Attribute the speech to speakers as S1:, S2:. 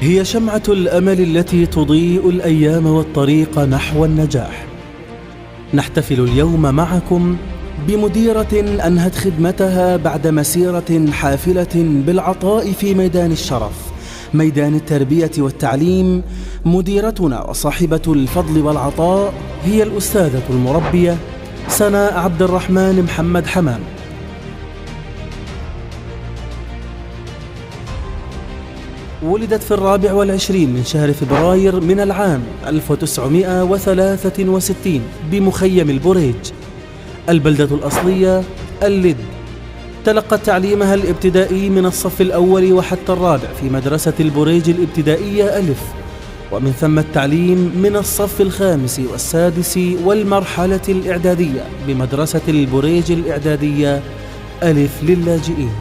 S1: هي شمعة الأمل التي تضيء الأيام والطريق نحو النجاح. نحتفل اليوم معكم بمديرة أنهت خدمتها بعد مسيرة حافلة بالعطاء في ميدان الشرف، ميدان التربية والتعليم. مديرتنا وصاحبة الفضل والعطاء هي الأستاذة المربية سناء عبد الرحمن محمد حمام. ولدت في 24 من شهر فبراير من العام 1963 بمخيم البريج، البلدة الأصلية اللد. تلقت تعليمها الابتدائي من الصف الأول وحتى الرابع في مدرسة البريج الابتدائية ألف، ومن ثم التعليم من الصف الخامس والسادس والمرحلة الإعدادية بمدرسة البريج الإعدادية ألف للاجئين.